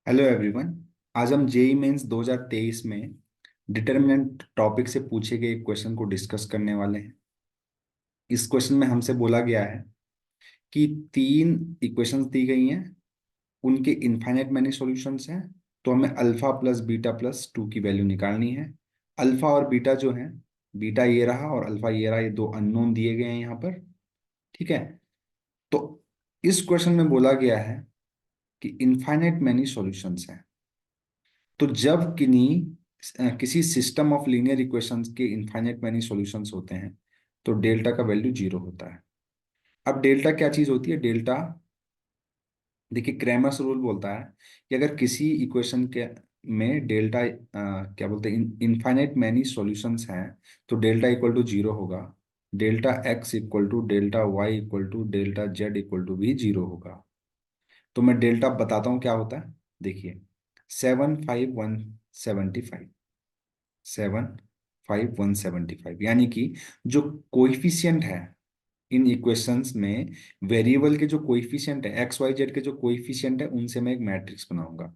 Hello everyone. आज हम JEE mains 2023 में डिटर्मिनेंट टॉपिक से पूछे गए एक क्वेश्चन को डिस्कस करने वाले हैं। इस क्वेश्चन में हमसे बोला गया है कि तीन इक्वेशंस दी गई हैं, उनके इनफाइनाइट मैनी सॉल्यूशंस हैं। तो हमें alpha plus beta plus two की वैल्यू निकालनी है। अल्फा और बीटा जो है, बीटा ये रहा और अल्फा ये रहा, ये दो अननोन दिए गए हैं यहाँ पर। ठीक है। तो इस क्वेश्चन में बोला गया है कि इनफाइनाइट मैनी सॉल्यूशंस हैं। तो जब किसी सिस्टम ऑफ लीनियर इक्वेशंस के इनफाइनाइट मैनी सॉल्यूशंस होते हैं तो डेल्टा का वैल्यू जीरो होता है। अब डेल्टा क्या चीज होती है? डेल्टा, देखिए क्रैमर्स रूल बोलता है कि अगर किसी इक्वेशन के में डेल्टा क्या बोलते हैं, इनफाइनाइट मैनी सॉल्यूशंस हैं तो डेल्टा इक्वल टू जीरो होगा। Delta x equal to delta y equal to delta z equal to भी जीरो होगा। तो मैं डेल्टा बताता हूँ क्या होता है। देखिए, 75175, 75175 यानी कि जो कोइफिशिएंट है इन इक्वेशंस में, वेरिएबल के जो कोइफिशिएंट है, एक्स वाई जेड के जो कोइफिशिएंट है, उनसे मैं एक मैट्रिक्स बनाऊंगा,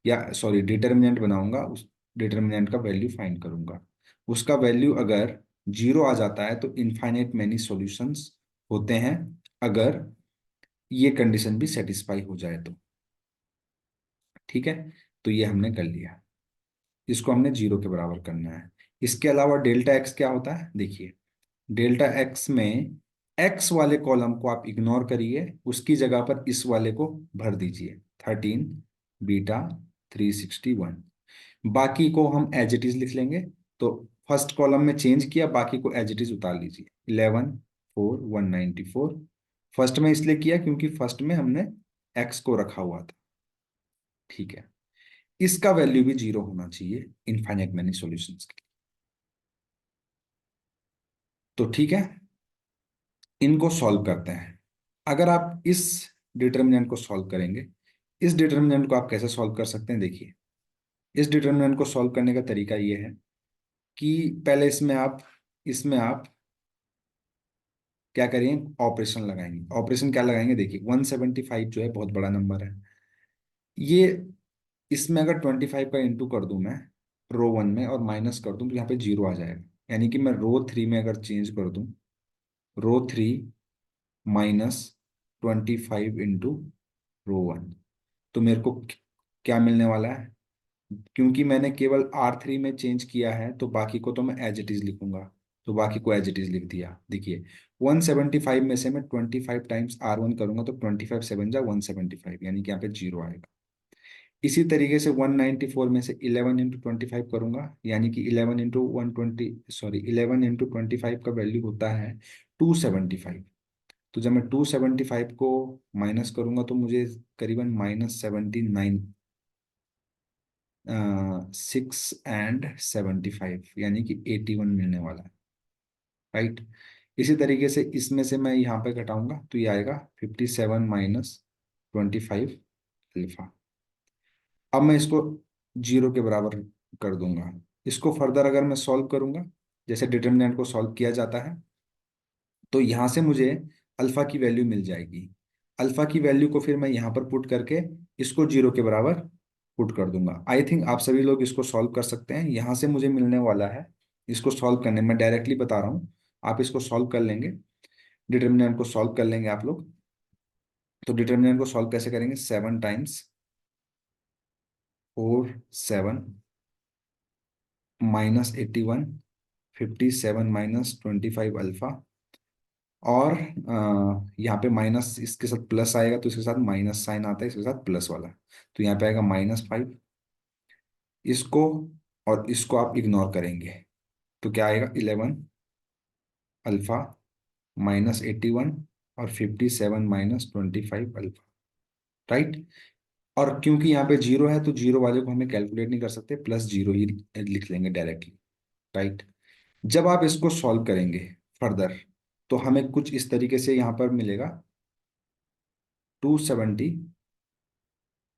या सॉरी डिटर्मिनेंट बनाऊंगा। उस डिटर्मिनेंट का वैल्यू फाइंड करूंगा। उसका वैल्यू अगर जीरो आ जाता है तो इनफाइनाइट मैनी सॉल्यूशंस होते हैं, अगर ये कंडीशन भी सेटिस्फाई हो जाए तो। ठीक है। तो ये हमने कर लिया। इसको हमने जीरो के बराबर करना है। इसके अलावा डेल्टा एक्स क्या होता है? देखिए, डेल्टा एक्स में एक्स वाले कॉलम को आप इग्नोर करिए, उसकी जगह पर इस वाले को भर दीजिए, 13 बीटा 361। बाकी को हम एज इट इज लिख लेंगे। तो फर्स्ट कॉलम में चेंज किया, बाकी को एज इट इज उतार लीजिए। 11 4 194। फर्स्ट में इसलिए किया क्योंकि फर्स्ट में हमने एक्स को रखा हुआ था। ठीक है। इसका वैल्यू भी जीरो होना चाहिए इनफाइनाइट मैनी सॉल्यूशंस के लिए। तो ठीक है, इनको सॉल्व करते हैं। अगर आप इस डिटर्मिनेंट को सॉल्व करेंगे, इस डिटर्मिनेंट को आप कैसे सॉल्व कर सकते हैं? देखिए, इस डिटर्मिनेंट को सॉल्व करने का तरीका ये है कि पहले इसमें आप क्या करेंगे? ऑपरेशन लगाएंगे। ऑपरेशन क्या लगाएंगे? देखिए, 175 जो है बहुत बड़ा नंबर है। ये इसमें अगर 25 का इंटू कर दूं मैं रो वन में और माइनस कर दूं तो यहाँ पे जीरो आ जाएगा। यानी कि मैं रो थ्री में अगर चेंज कर दूं, row three minus 25 into row one, तो मेरे को क्या मिलने वाला है? क्योंकि मैंने केवल R3 में चेंज किया है तो बाकी को तो मैं एज इट इज लिखूंगा। तो बाकी को एज इट इज लिख दिया। देखिए, 175 में से मैं 25 टाइम्स R1 करूंगा तो 25 7 जा 175, यानी कि यहाँ पे जीरो आएगा। इसी तरीके से 194 में से 11 इंटू 25 करूंगा, यानी कि 11 इंटू 120, सॉरी 11 इंटू 25 का वैल्यू होता है 275। तो जब मैं 275 को माइनस करूंगा तो मुझे करीबन -79, 6 एंड 75 यानी कि 81 मिलने वाला है। राइट। इसी तरीके से इसमें से मैं यहाँ पे घटाऊंगा तो ये आएगा 57 माइनस 25 अल्फा। अब मैं इसको जीरो के बराबर कर दूंगा। इसको फर्दर अगर मैं सॉल्व करूंगा, जैसे डिटर्मिनेंट को सॉल्व किया जाता है, तो यहाँ से मुझे अल्फा की वैल्यू मिल जाएगी। अल्फा की वैल्यू को फिर मैं यहाँ पर पुट करके इसको जीरो के बराबर पुट कर दूंगा। आई थिंक आप सभी लोग इसको सॉल्व कर सकते हैं। यहाँ से मुझे मिलने वाला है, इसको सॉल्व करने मैं डायरेक्टली बता रहा हूँ, आप इसको सॉल्व कर लेंगे, डिटर्मिनेंट को सॉल्व कर लेंगे आप लोग। तो डिटर्मिनेंट को सॉल्व कैसे करेंगे? 7 टाइम्स 4 7 -81, 57 माइनस 25 अल्फा, और यहाँ पे माइनस इसके साथ प्लस आएगा तो इसके साथ माइनस साइन आता है, इसके साथ प्लस वाला। तो यहाँ पे आएगा -5। इसको और इसको आप इग्नोर करेंगे तो क्या आएगा? 11 अल्फा -81 और 57 -25 अल्फा। राइट। और क्योंकि यहाँ पे जीरो है तो जीरो वाले को हमें कैलकुलेट नहीं कर सकते, प्लस जीरो ही लिख लेंगे डायरेक्टली। राइट। जब आप इसको सॉल्व करेंगे फर्दर तो हमें कुछ इस तरीके से यहाँ पर मिलेगा, 270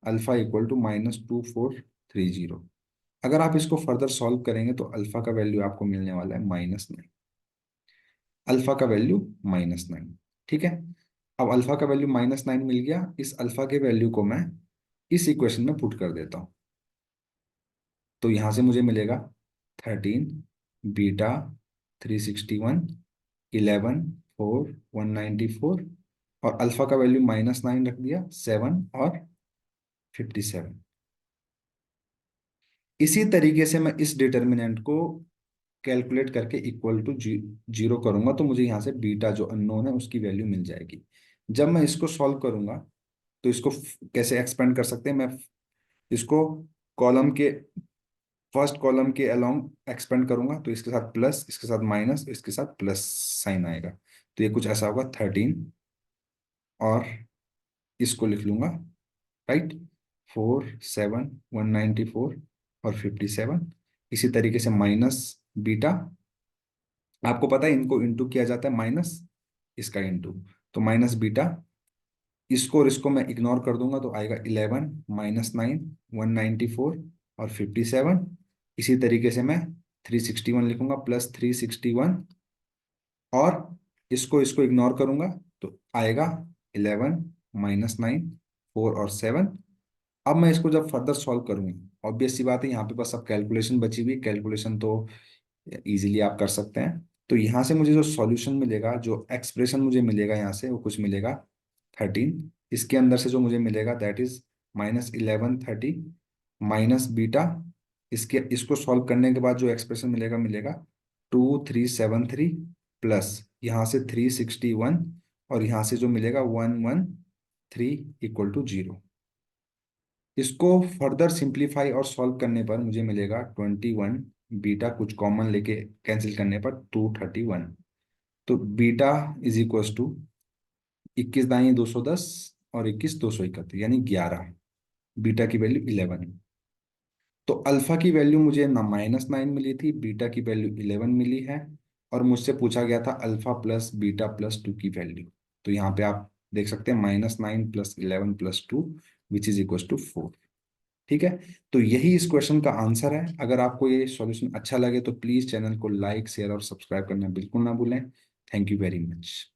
अल्फा इक्वल टू -2430। अगर आप इसको फर्दर सॉल्व करेंगे तो अल्फा का वैल्यू आपको मिलने वाला है -9। अल्फा का वैल्यू -9। ठीक है। अब अल्फा का वैल्यू -9 मिल गया। इस अल्फा के वैल्यू को मैं इस इक्वेशन में पुट कर देता हूँ। तो यहाँ से मुझे मिलेगा 13, बीटा 361, 11, 4, 194, और अल्फा का वैल्यू -9 रख दिया, 7 और 57। इसी तरीके से मैं इस डिटर्मिनेंट को कैलकुलेट करके इक्वल टू जीरो करूंगा, तो मुझे यहाँ से बीटा जो अननोन है उसकी वैल्यू मिल जाएगी। जब मैं इसको सॉल्व करूंगा तो इसको कैसे एक्सपेंड कर सकते हैं, मैं इसको कॉलम के फर्स्ट कॉलम के अलोंग एक्सपेंड करूंगा, तो इसके साथ प्लस, इसके साथ माइनस, इसके साथ प्लस साइन आएगा। तो ये कुछ ऐसा होगा 13, और इसको लिख लूंगा, राइट, 4, 7, 194 और 57। इसी तरीके से माइनस बीटा, आपको पता है इनको इंटू किया जाता है, माइनस इसका इंटू, तो माइनस बीटा, इसको और इसको मैं इग्नोर कर दूंगा तो आएगा 11, -9, 194 और 57। इसी तरीके से मैं 361 लिखूंगा, +361, और इसको इसको इग्नोर करूंगा तो आएगा 11, -9, 4 और 7। अब मैं इसको जब फर्दर सॉल्व करूंगा, ऑब्वियस सी बात है यहाँ पे बस अब कैलकुलेशन बची हुई, कैलकुलेशन तो इजीली आप कर सकते हैं। तो यहाँ से मुझे जो सॉल्यूशन मिलेगा, जो एक्सप्रेशन मुझे मिलेगा यहाँ से, वो कुछ मिलेगा 13। इसके अंदर से जो मुझे मिलेगा दैट इज -1130 माइनस बीटा, इसके इसको सॉल्व करने के बाद जो एक्सप्रेशन मिलेगा, 2373 प्लस यहाँ से 361, और यहाँ से जो मिलेगा 113 इक्वल टू 0। इसको फर्दर सिंप्लीफाई और सॉल्व करने पर मुझे मिलेगा 21, बीटा कुछ कॉमन लेके कैंसिल करने पर 231। तो बीटा इज इक्वल टू 21 दाएं 210 और 21 231, यानी 11। बीटा की वैल्यू 11। तो अल्फा की वैल्यू मुझे ना -9 मिली थी, बीटा की वैल्यू 11 मिली है, और मुझसे पूछा गया था अल्फा प्लस बीटा प्लस 2 की वैल्यू। तो यहाँ पे आप देख सकते हैं -9 + 11 + 2 विच इज इक्वल टू 4। ठीक है, तो यही इस क्वेश्चन का आंसर है। अगर आपको ये सॉल्यूशन अच्छा लगे तो प्लीज चैनल को लाइक, शेयर और सब्सक्राइब करना बिल्कुल ना भूलें। Thank you very much.